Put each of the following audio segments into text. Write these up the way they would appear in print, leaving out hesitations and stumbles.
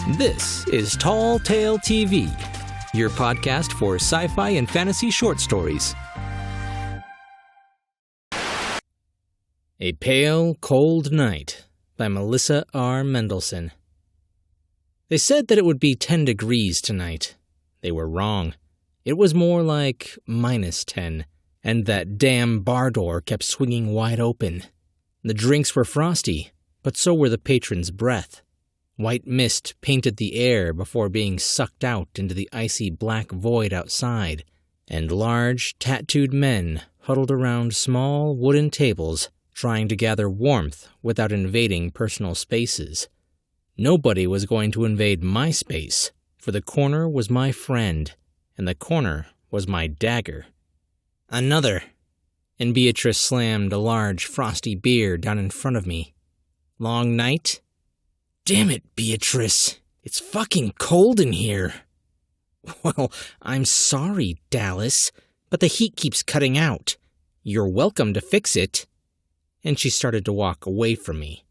This is Tall Tale TV, your podcast for sci-fi and fantasy short stories. A Pale, Cold Night by Melissa R. Mendelson. They said that it would be 10 degrees tonight. They were wrong. It was more like -10, and that damn bar door kept swinging wide open. The drinks were frosty, but so were the patrons' breath. White mist painted the air before being sucked out into the icy black void outside, and large, tattooed men huddled around small wooden tables, trying to gather warmth without invading personal spaces. Nobody was going to invade my space, for the corner was my friend, and the corner was my dagger. Another! And Beatrice slammed a large, frosty beer down in front of me. Long night? Damn it, Beatrice. It's fucking cold in here. Well, I'm sorry, Dallas, but the heat keeps cutting out. You're welcome to fix it. And she started to walk away from me.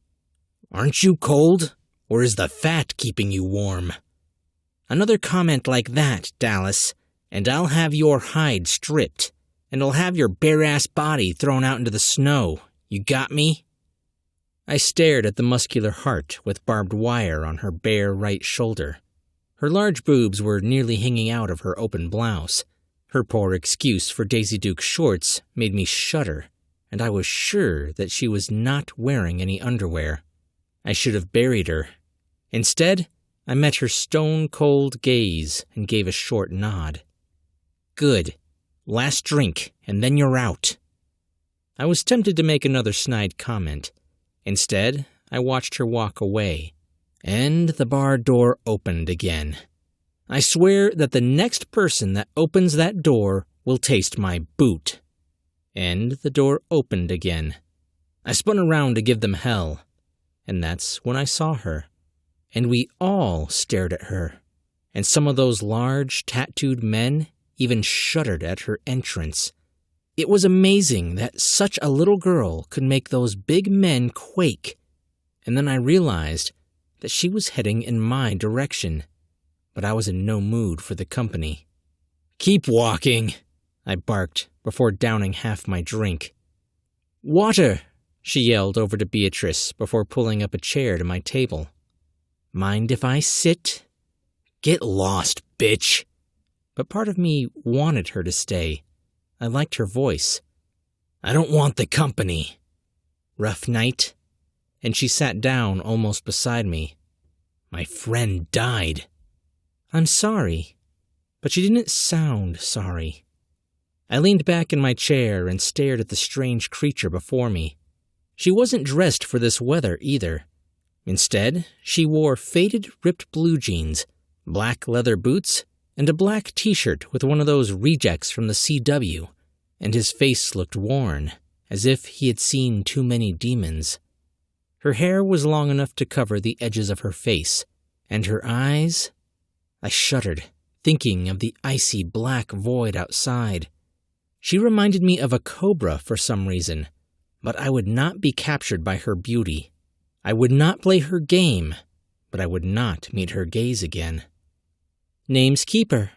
Aren't you cold? Or is the fat keeping you warm? Another comment like that, Dallas, and I'll have your hide stripped, and I'll have your bare-ass body thrown out into the snow. You got me? I stared at the muscular heart with barbed wire on her bare right shoulder. Her large boobs were nearly hanging out of her open blouse. Her poor excuse for Daisy Duke shorts made me shudder, and I was sure that she was not wearing any underwear. I should have buried her. Instead, I met her stone-cold gaze and gave a short nod. Good. Last drink, and then you're out. I was tempted to make another snide comment. Instead, I watched her walk away, and the bar door opened again. I swear that the next person that opens that door will taste my boot. And the door opened again. I spun around to give them hell, and that's when I saw her. And we all stared at her, and some of those large, tattooed men even shuddered at her entrance. It was amazing that such a little girl could make those big men quake, and then I realized that she was heading in my direction, but I was in no mood for the company. Keep walking, I barked before downing half my drink. Water, she yelled over to Beatrice before pulling up a chair to my table. Mind if I sit? Get lost, bitch. But part of me wanted her to stay. I liked her voice. I don't want the company. Rough night? And she sat down almost beside me. My friend died. I'm sorry. But she didn't sound sorry. I leaned back in my chair and stared at the strange creature before me. She wasn't dressed for this weather either. Instead, she wore faded ripped blue jeans, black leather boots, and a black t-shirt with one of those rejects from the CW, and his face looked worn, as if he had seen too many demons. Her hair was long enough to cover the edges of her face, and her eyes... I shuddered, thinking of the icy black void outside. She reminded me of a cobra for some reason, but I would not be captured by her beauty. I would not play her game, but I would not meet her gaze again. Name's Keeper.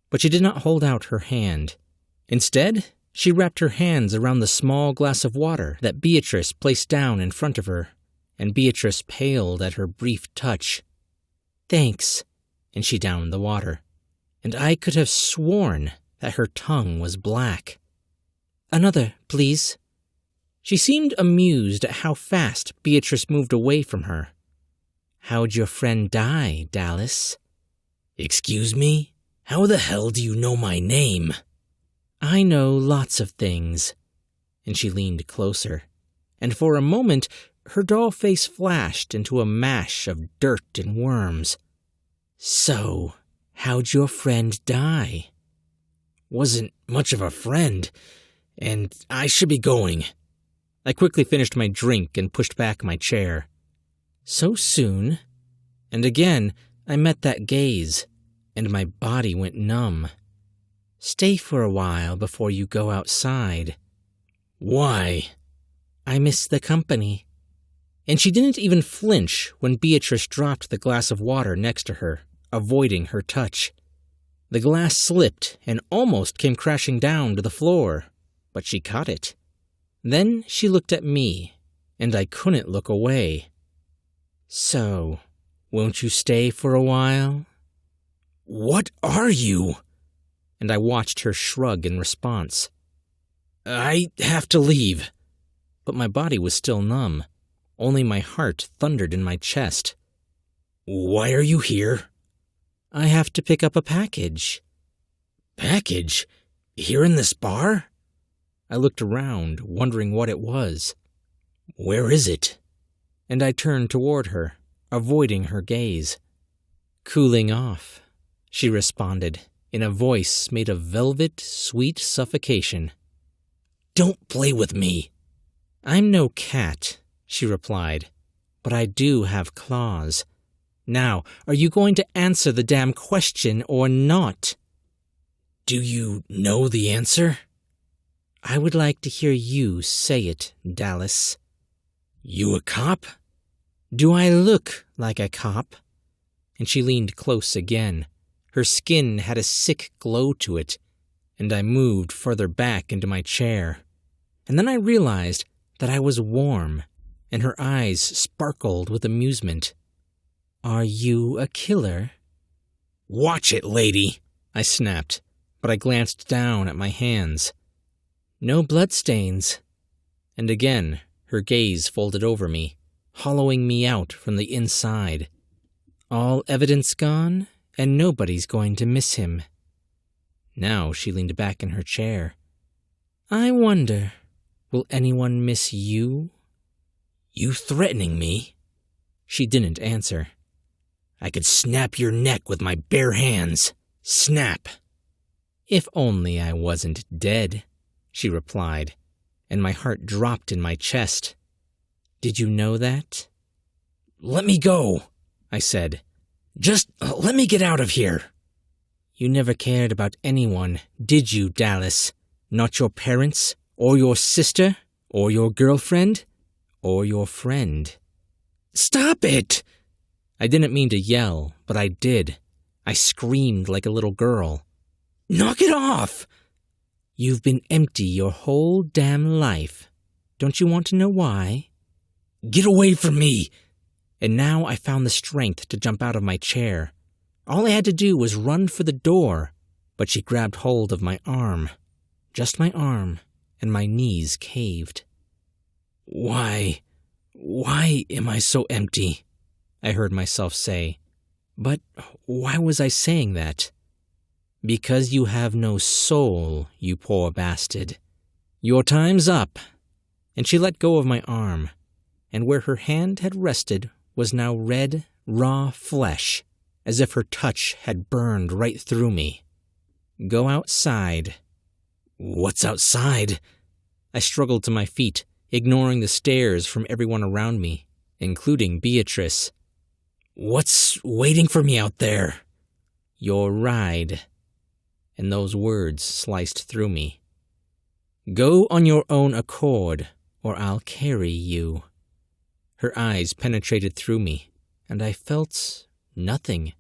But she did not hold out her hand. Instead, she wrapped her hands around the small glass of water that Beatrice placed down in front of her, and Beatrice paled at her brief touch. Thanks, and she downed the water, and I could have sworn that her tongue was black. Another, please. She seemed amused at how fast Beatrice moved away from her. How'd your friend die, Dallas? Excuse me? How the hell do you know my name? I know lots of things. And she leaned closer, and for a moment her doll face flashed into a mash of dirt and worms. So, how'd your friend die? Wasn't much of a friend, and I should be going. I quickly finished my drink and pushed back my chair. So soon? And again, I met that gaze, and my body went numb. Stay for a while before you go outside. Why? I miss the company. And she didn't even flinch when Beatrice dropped the glass of water next to her, avoiding her touch. The glass slipped and almost came crashing down to the floor, but she caught it. Then she looked at me, and I couldn't look away. "So, won't you stay for a while?" "What are you?" And I watched her shrug in response. "I have to leave." But my body was still numb. Only my heart thundered in my chest. "Why are you here?" "I have to pick up a package." "Package? Here in this bar?" I looked around, wondering what it was. "Where is it?" And I turned toward her, avoiding her gaze. "Cooling off," she responded, in a voice made of velvet, sweet suffocation. "Don't play with me." "I'm no cat," she replied, "but I do have claws. Now, are you going to answer the damn question or not?" "Do you know the answer?" "I would like to hear you say it, Dallas." "You a cop?" "Do I look like a cop?" And she leaned close again. Her skin had a sick glow to it, and I moved further back into my chair. And then I realized that I was warm, and her eyes sparkled with amusement. "Are you a killer?" "Watch it, lady," I snapped, but I glanced down at my hands. "No bloodstains." And again, her gaze folded over me, hollowing me out from the inside. "All evidence gone, and nobody's going to miss him." Now she leaned back in her chair. "I wonder, will anyone miss you?" "You threatening me?" She didn't answer. "I could snap your neck with my bare hands. Snap." "If only I wasn't dead," she replied, and my heart dropped in my chest. "Did you know that?" "Let me go," I said. "Just let me get out of here." "You never cared about anyone, did you, Dallas? Not your parents, or your sister, or your girlfriend, or your friend?" "Stop it!" I didn't mean to yell, but I did. I screamed like a little girl. "Knock it off!" "You've been empty your whole damn life. Don't you want to know why?" "Get away from me!" And now I found the strength to jump out of my chair. All I had to do was run for the door, but she grabbed hold of my arm. Just my arm, and my knees caved. Why am I so empty?" I heard myself say. But why was I saying that? "Because you have no soul, you poor bastard. Your time's up." And she let go of my arm, and where her hand had rested was now red, raw flesh, as if her touch had burned right through me. "Go outside." "What's outside?" I struggled to my feet, ignoring the stares from everyone around me, including Beatrice. "What's waiting for me out there?" "Your ride." And those words sliced through me. "Go on your own accord, or I'll carry you." Her eyes penetrated through me, and I felt nothing.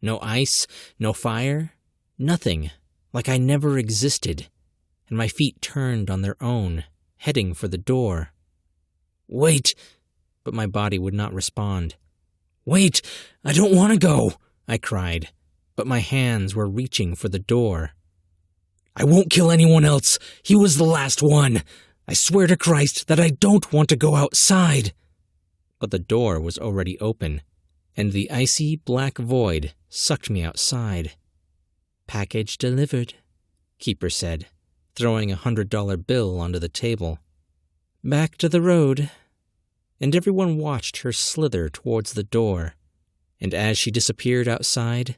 No ice, no fire, nothing, like I never existed, and my feet turned on their own, heading for the door. "Wait!" But my body would not respond. "Wait! I don't want to go!" I cried, but my hands were reaching for the door. "I won't kill anyone else! He was the last one! I swear to Christ that I don't want to go outside!" But the door was already open, and the icy black void sucked me outside. "Package delivered," Keeper said, throwing a $100 bill onto the table. "Back to the road." And everyone watched her slither towards the door, and as she disappeared outside,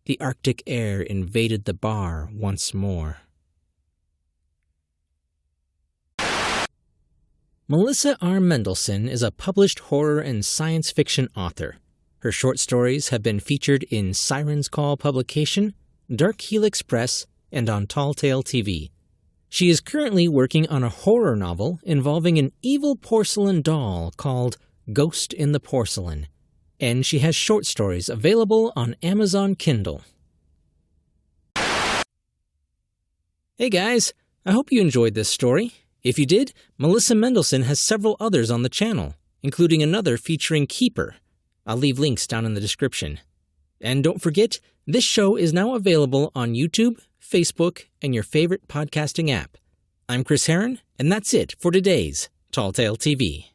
the Arctic air invaded the bar once more. Melissa R. Mendelson is a published horror and science fiction author. Her short stories have been featured in Siren's Call publication, Dark Helix Press, and on Tall Tale TV. She is currently working on a horror novel involving an evil porcelain doll called Ghost in the Porcelain, and she has short stories available on Amazon Kindle. Hey guys, I hope you enjoyed this story. If you did, Melissa Mendelson has several others on the channel, including another featuring Keeper. I'll leave links down in the description. And don't forget, this show is now available on YouTube, Facebook, and your favorite podcasting app. I'm Chris Herron, and that's it for today's Tall Tale TV.